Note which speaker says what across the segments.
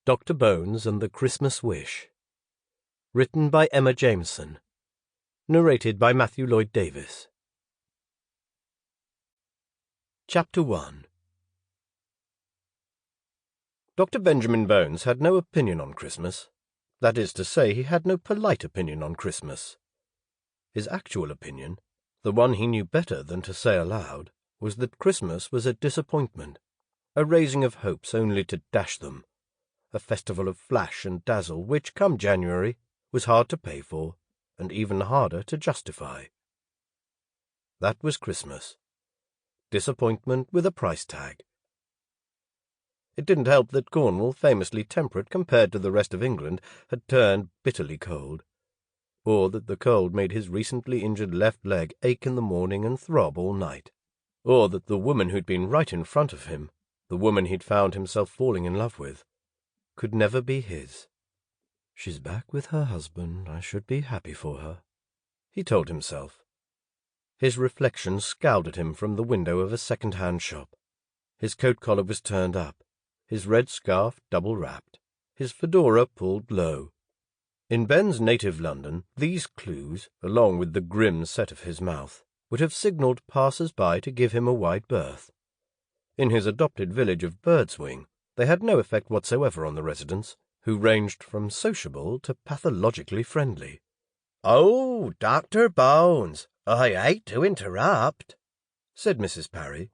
Speaker 1: Dr. Bones and the Christmas Wish. Written by Emma Jameson. Narrated by Matthew Lloyd Davies. Chapter 1. Dr. Benjamin Bones had no opinion on Christmas. That is to say, he had no polite opinion on Christmas. His actual opinion, the one he knew better than to say aloud, was that Christmas was a disappointment, a raising of hopes only to dash them, a festival of flash and dazzle which, come January, was hard to pay for, and even harder to justify. That was Christmas. Disappointment with a price tag. It didn't help that Cornwall, famously temperate compared to the rest of England, had turned bitterly cold, or that the cold made his recently injured left leg ache in the morning and throb all night, or that the woman who'd been right in front of him, the woman he'd found himself falling in love with, could never be his. "She's back with her husband. I should be happy for her," he told himself. His reflection scowled at him from the window of a second-hand shop. His coat collar was turned up, his red scarf double-wrapped, his fedora pulled low. In Ben's native London, these clues, along with the grim set of his mouth, would have signalled passers-by to give him a wide berth. In his adopted village of Birdswing, they had no effect whatsoever on the residents, who ranged from sociable to pathologically friendly. "Oh, Dr. Bones, I hate to interrupt," said Mrs. Parry.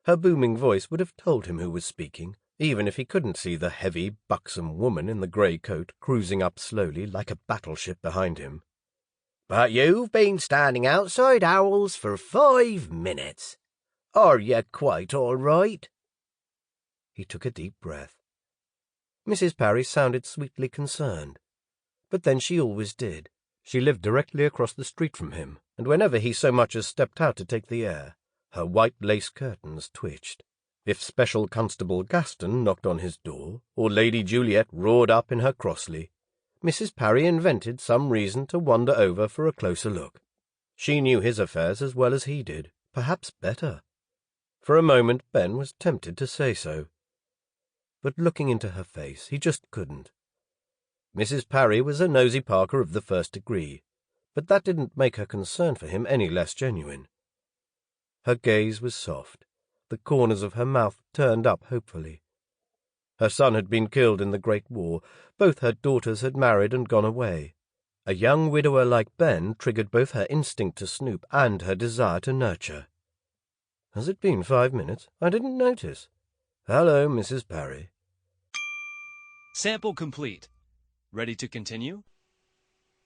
Speaker 1: Her booming voice would have told him who was speaking, even if he couldn't see the heavy, buxom woman in the grey coat cruising up slowly like a battleship behind him. "But you've been standing outside Owl's for 5 minutes. Are you quite all right?" He took a deep breath. Mrs. Parry sounded sweetly concerned, but then she always did. She lived directly across the street from him, and whenever he so much as stepped out to take the air, her white lace curtains twitched. If Special Constable Gaston knocked on his door, or Lady Juliet roared up in her Crossley, Mrs. Parry invented some reason to wander over for a closer look. She knew his affairs as well as he did, perhaps better. For a moment Ben was tempted to say so, but looking into her face he just couldn't. Mrs. Parry was a nosy Parker of the first degree, but that didn't make her concern for him any less genuine. Her gaze was soft, the corners of her mouth turned up hopefully. Her son had been killed in the Great War, both her daughters had married and gone away. A young widower like Ben triggered both her instinct to snoop and her desire to nurture. "Has it been 5 minutes? I didn't notice. Hello, Mrs. Parry."
Speaker 2: Sample complete. Ready to continue?